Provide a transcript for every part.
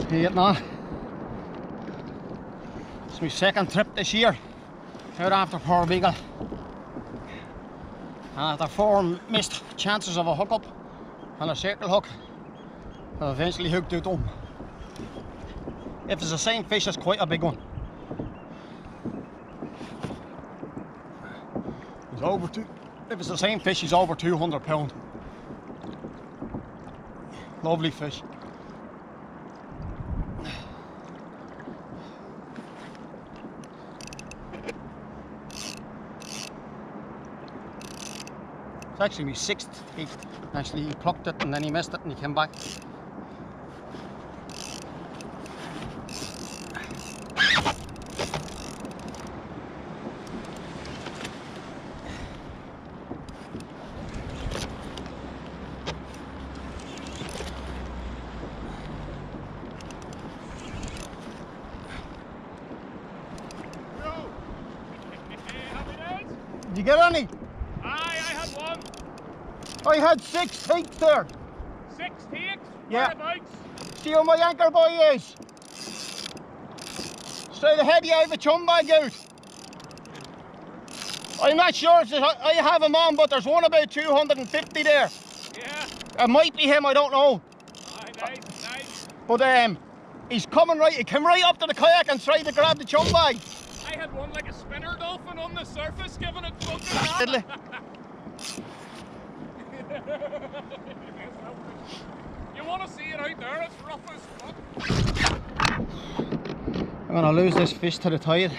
Here now. It's my second trip this year out after Poor Beagle. And after 4 missed chances of a hookup and a circle hook, I eventually hooked out them. If it's the same fish, it's quite a big one. He's over if it's the same fish, he's over 200 pounds. Lovely fish. It's actually my 6th. He plucked it and then he missed it and he came back. Did you get any? Aye, I had one. I had 6 takes there. 6 takes? Yeah. Whereabouts? See how my anchor buoy is? Straight ahead, you have a chum bag out. I'm not sure if I have him on, but there's one about 250 there. Yeah. It might be him, I don't know. Aye, nice. But he's coming right, he came right up to the kayak and tried to grab the chum bag. I had one like a spinner dolphin on the surface giving it fucking Diddly. You want to see it out there, it's rough as fuck. I'm gonna lose this fish to the tide.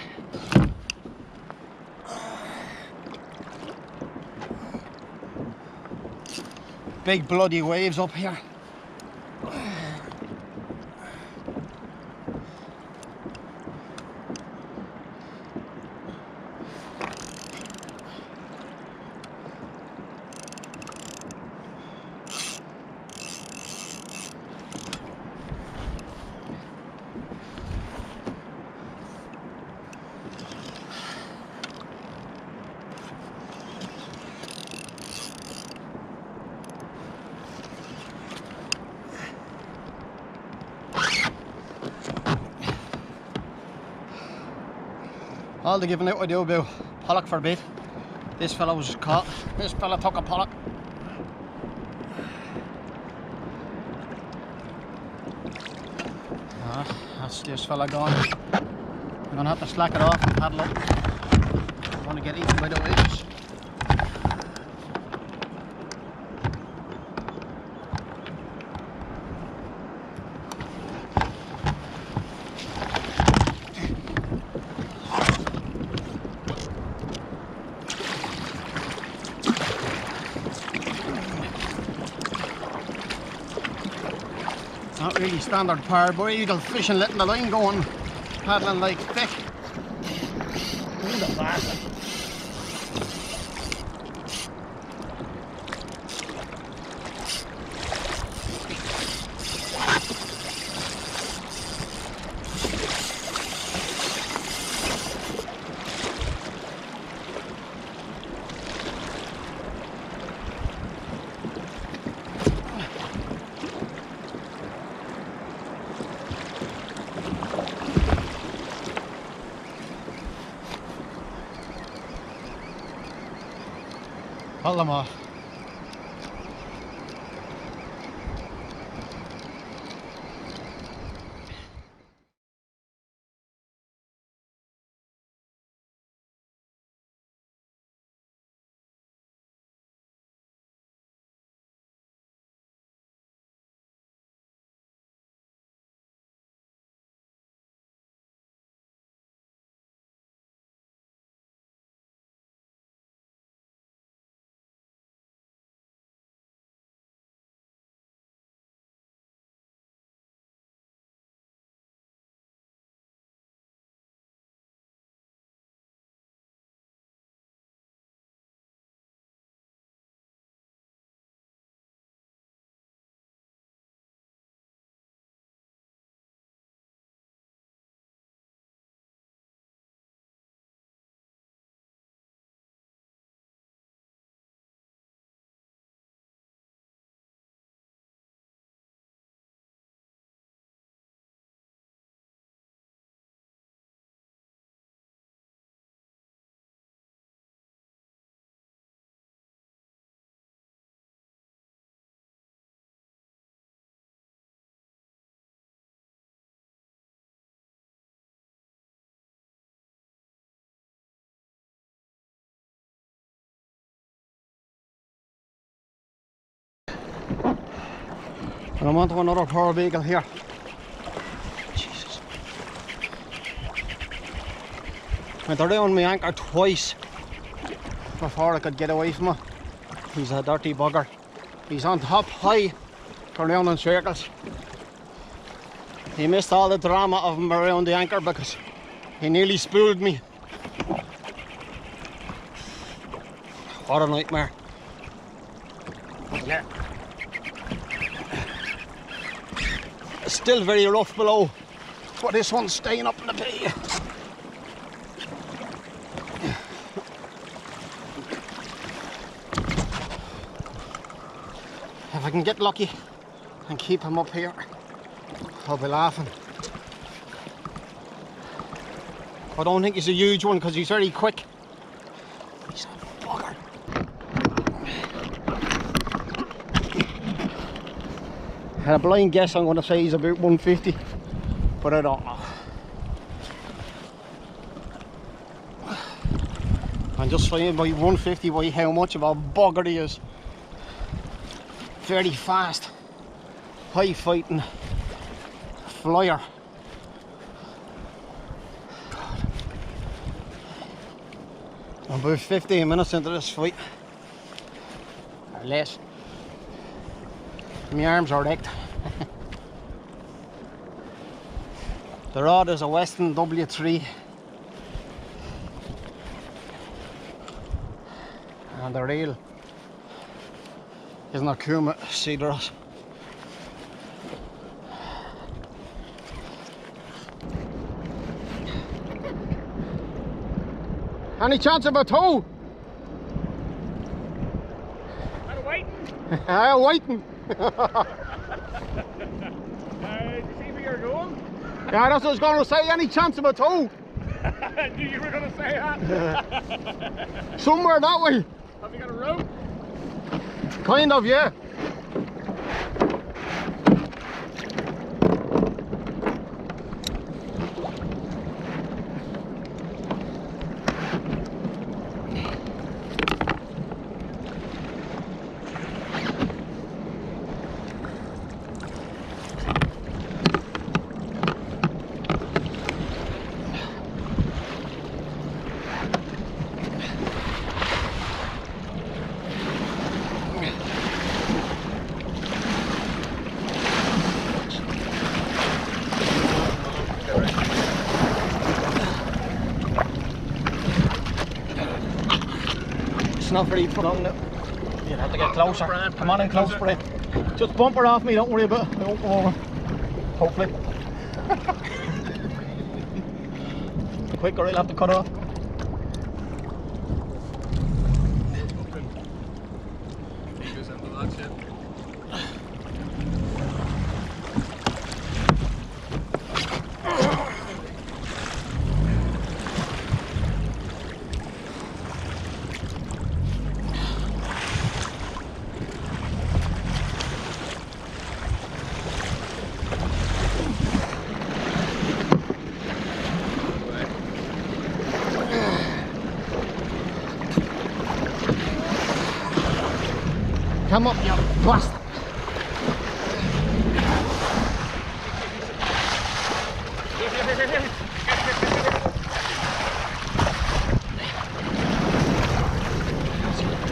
Big bloody waves up here. All the giving out I do about pollock for bait. This fella was caught. This fella took a pollock. That's this fella gone. I'm gonna have to slack it off and paddle up. I want to get eaten by the waves. Not really standard Poor Beagle fishing, letting the line go and paddling like thick. In the basket. Pull them off. And I'm onto another power vehicle here. Jesus. I went around my anchor twice before I could get away from it. He's a dirty bugger. He's on top high, going round in circles. He missed all the drama of him around the anchor because he nearly spooled me. What a nightmare. Yeah. It's still very rough below, but this one's staying up in the bay. If I can get lucky and keep him up here, I'll be laughing. I don't think he's a huge one because he's very quick. He's a bugger. At a blind guess, I'm going to say he's about 150, but I don't know. I'm just saying by 150 by how much of a bugger he is. Very fast, high fighting flyer. God. I'm about 15 minutes into this fight, or less. My arms are wrecked. The rod is a Weston W3 and the reel is an Akuma Cedros. Any chance of a tow? I'm waiting. I'm waiting. Did you see where you're going? Yeah, that's what I was going to say. Any chance of a tow? I knew you were going to say that. Somewhere that way. Have you got a rope? Kind of, yeah. It's not very put on now. You have to get closer. Come on in close, Brett. Just bump her off me, don't worry about it. I won't go over. Hopefully. Quick or I'll have to cut off. Come up, you bastard!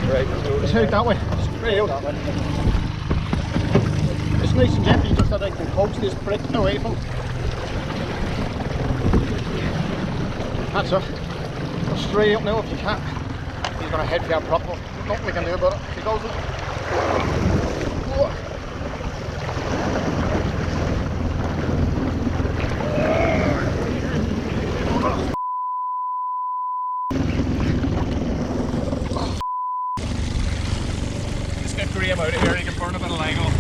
Right, let's head that way. Straight out that way. It's nice and gently, just that I can coax this prick away from him. That's it. Go straight up now if you can. He's going to head for your prop. Nothing we can do about it. If he goes up. Just get Graham out of here, he can burn a bit of line off.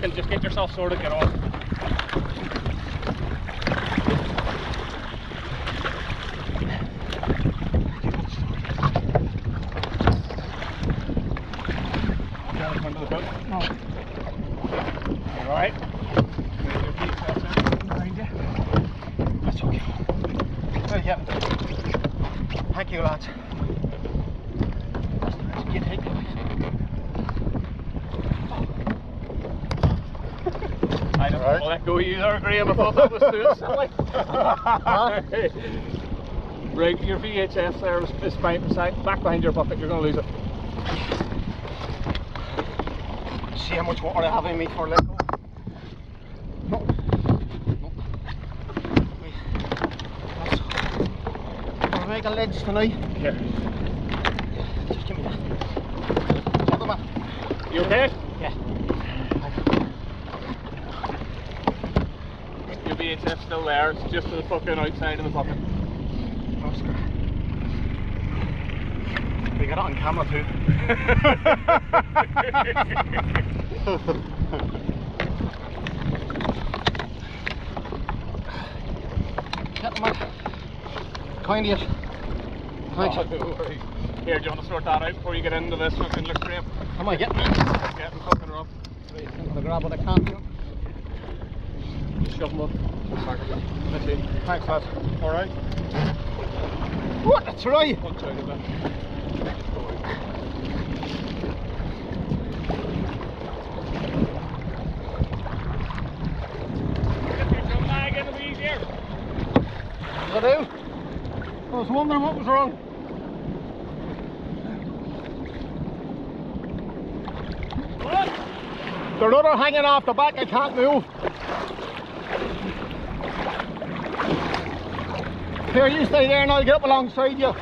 fucking just get yourself sorted, get on. Under the boat. No. You alright? Your feet behind you. That's okay. Well, yeah. Thank you, lads. That's you take it. I don't want to let go of you there, Graham. I thought that was too silly. Right, your VHS there is back behind your bucket. You're going to lose it. See how much water I have in me for let go. No. No. We're making ledge tonight. Here. Just give me that. Gentlemen. You okay? Yeah. Your VHS still there. It's just to the fucking outside of the bucket. Oscar. We got it on camera too. Gentlemen, kind of you. Thanks. Oh, don't worry. Here, do you want to sort that out before you get into this fucking look frame? Am I getting it? It's getting fucking rough. Right, I'm gonna grab what I can do. Just shove them up. That's it. Thanks, lads. Alright. What? That's right. Punch out of that. I do. I was wondering what was wrong. What? They're another hanging off the back, I can't move. Here, you stay there and I'll get up alongside you.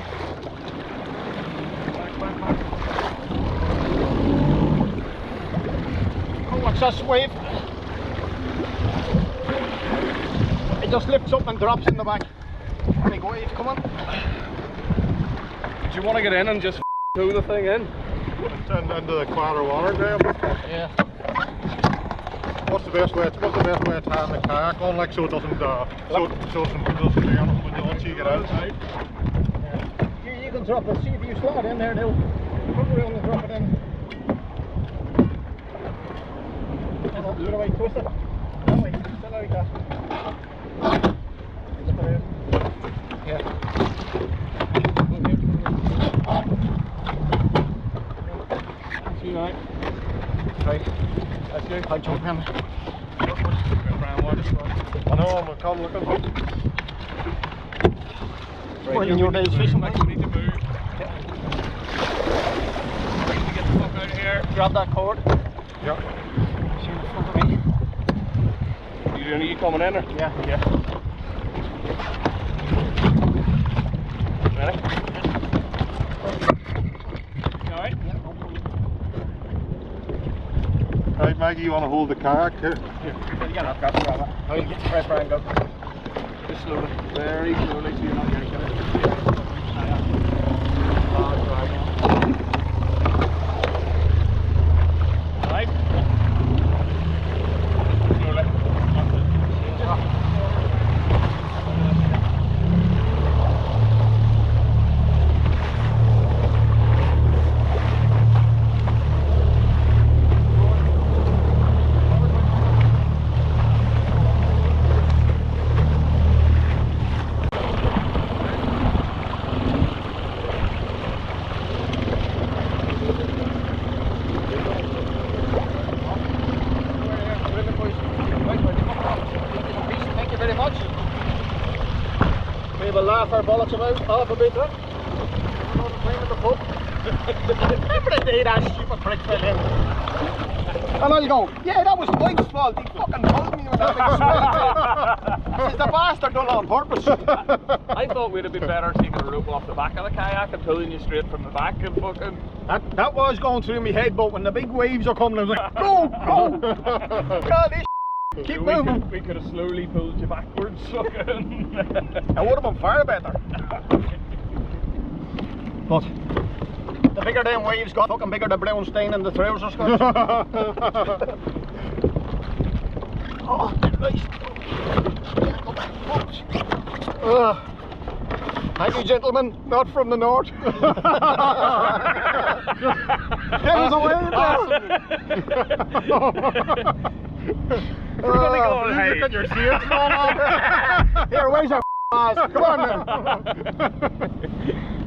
Oh, what's this wave? It just lifts up and drops in the back. Big wave, come on. Do you want to get in and just tow the thing in? Into the quarter water, Graham. Yeah. What's the best way of tying the kayak on, like, so it doesn't lay on it once you get out? You can drop it. See if you slot it in there now. Put it around and drop it in. The other way, twist it. That way, still like that. Lift it out. Yeah. That's you, right? Right. That's you. I'll jump in. I know, I'm coming looking for it. Well, in your days fishing, like you need to move. Yeah. We need to get the fuck out of here. Grab that cord. Yeah. See in front of me. You coming in or? Yeah. Yeah. Ready? You alright? Yeah. Right, Maggie, you want to hold the kayak here? Here, you get up, grab it. I'll get the press and go. Just slowly, very slowly, so you're not getting it. Alright? Slowly. We'll laugh our bollocks about half a bit. Remember the day that stupid prick fell in? And I'll go, yeah, that was Mike's fault. He fucking told me with that big swell. Says the bastard done it on purpose. I thought we'd have been better taking a rope off the back of the kayak and pulling you straight from the back and fucking... That was going through my head, but when the big waves are coming, I was like, go, go! God, this keep moving. We could have slowly pulled you backwards, fucking. It would have been far better. But the bigger them waves got, fucking bigger the brown stain in the trousers got. Oh, Christ. Thank you, gentlemen, not from the north. Get us away We're gonna go on, hey. Look at your shades going on. Here, where's our ass? Come on now.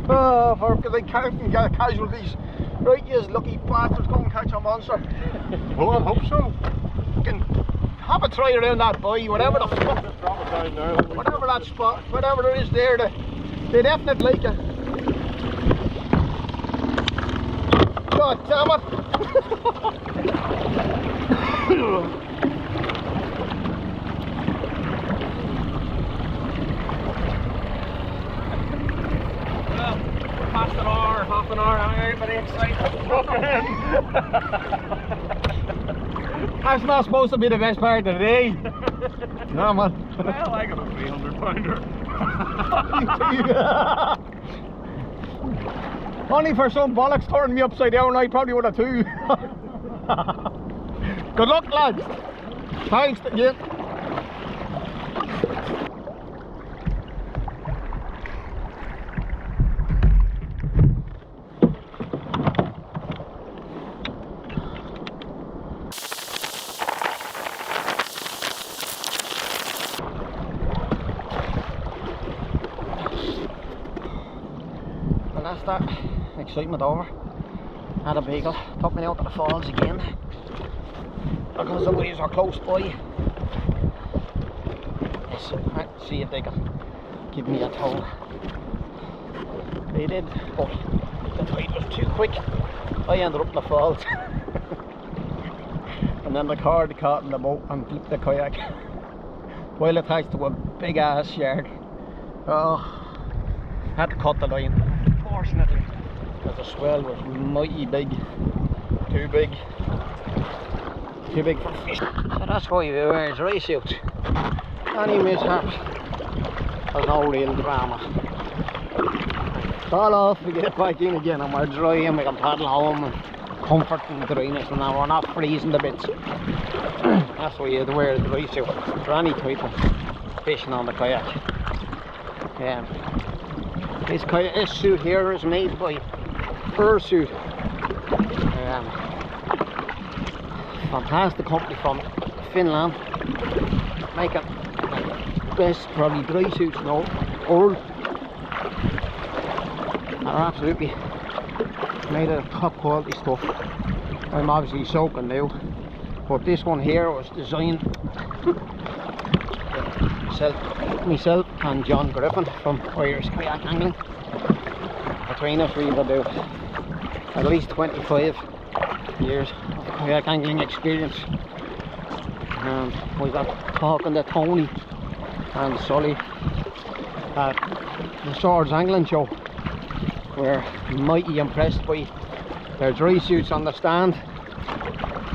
Oh, for they can't get casualties. Right, you lucky bastards, go and catch a monster. Well, I hope so. Fucking have a try around that buoy, whatever the fuck. Just drop it down there. Whatever that spot, whatever there is there, they definitely like it. God damn it! Well, we're past an hour, half an hour, and everybody excited. That's not supposed to be the best part of the day. No, man. Well, I got a 300-pounder. Only for some bollocks turning me upside down, I probably would have too. Good luck, lads. Thanks again. That's that excitement over. Had a bagel, took me out to the falls again because the waves are close by. Let's see if they can give me a tow. They did, but the tide was too quick. I ended up in the falls. And then the cord caught in the boat and flipped the kayak while attached to a big ass shark. Oh, had to cut the line. Fortunately, because the swell was mighty big, too big for fish. So that's why we wear Drysuit. Any mishaps, there's no real drama. Fall off, we get back in again and we're dry and we can paddle home and comfort in the dryness and we're not freezing the bits. That's why you wear Drysuit for any type of fishing on the kayak. This suit here is made by Drysuit. Fantastic company from Finland. Making the best probably dry suits in the world. They're absolutely made of top quality stuff. I'm obviously soaking now, but this one here was designed myself and John Griffin from Irish Kayak Angling. Between us we've about at least 25 years of kayak angling experience, and we got talking to Tony and Sully at the Swords Angling Show. We're mighty impressed by their dry suits on the stand,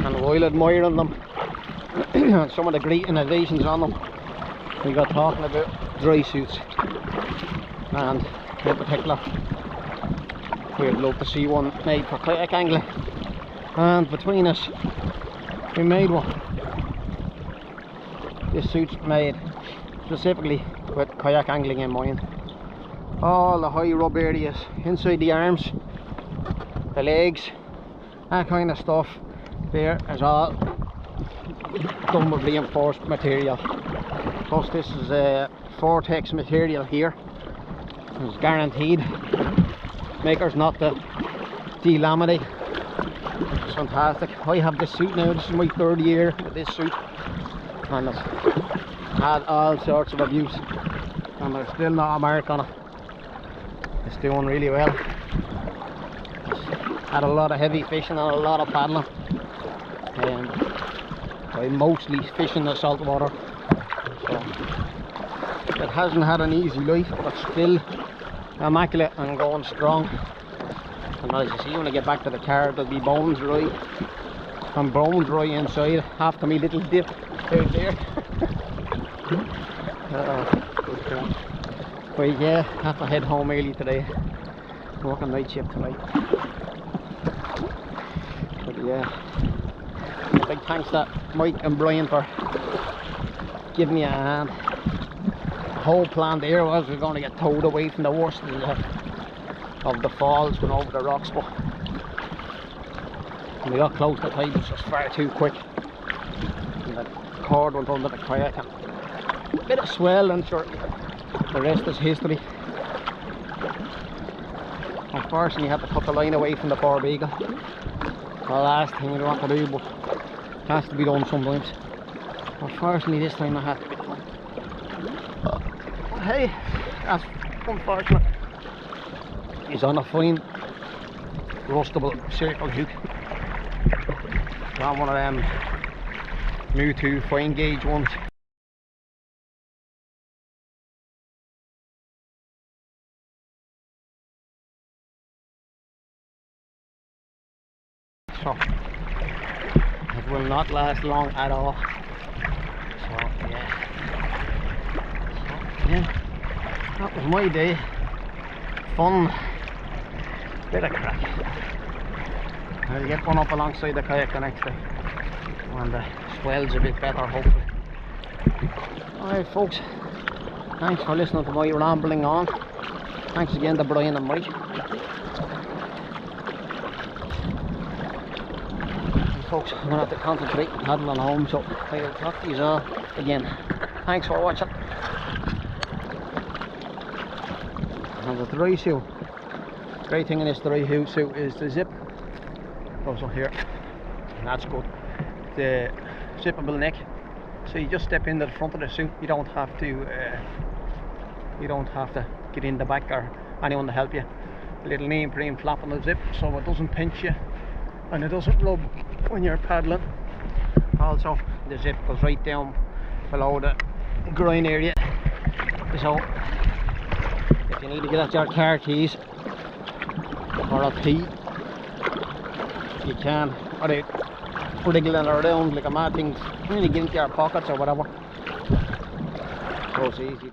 and while admiring them and some of the great innovations on them, we got talking about dry suits, and in particular we'd love to see one made for kayak angling, and between us we made one. This suit's made specifically with kayak angling in mind. All the high rub areas inside the arms, the legs, that kind of stuff there is all done with reinforced material. Plus this is a Vortex material here. It's guaranteed. Makers not to delaminate. It's fantastic. I have this suit now. This is my 3rd year with this suit, and it's had all sorts of abuse, and there's still not a mark on it. It's doing really well. It's had a lot of heavy fishing and a lot of paddling, and I'm mostly fishing the salt water, so it hasn't had an easy life, but still immaculate and going strong. And as you see, when I get back to the car, there'll be bone dry and bone dry inside after my little dip out there. Good crap. But yeah, have to head home early today. Working night shift tonight. But yeah, big thanks to Mike and Brian for giving me a hand. The whole plan there was we're going to get towed away from the worst of the falls, going over the rocks, but when we got close, the tide was just far too quick. And the cord went under the kayak. A bit of swell, and sure, the rest is history. Unfortunately, I had to cut the line away from the poor beagle. The last thing we want to do, but it has to be done sometimes. Unfortunately, this time I had to be done. But hey, that's unfortunate. He's on a fine rustable circle hook. Not one of them new to fine gauge ones. So it will not last long at all. So yeah, that was my day. Fun, bit of crack. I'll get one up alongside the kayak the next day when the swell's a bit better, hopefully. Alright folks, thanks for listening to my rambling on. Thanks again to Brian and Mike. Folks, I'm going to have to concentrate on paddling home, so I'll talk to you all again. Thanks for watching. And the Drysuit. Great thing in this Drysuit is the zip goes up here, and that's good. The zippable neck, so you just step into the front of the suit. You don't have to get in the back or anyone to help you. A little neoprene flap on the zip, so it doesn't pinch you and it doesn't rub when you're paddling. Also, the zip goes right down below the groin area, so if you need to get at your car keys or a key, you can, without wriggling around like a mad thing, really get into your pockets or whatever. So it's easy.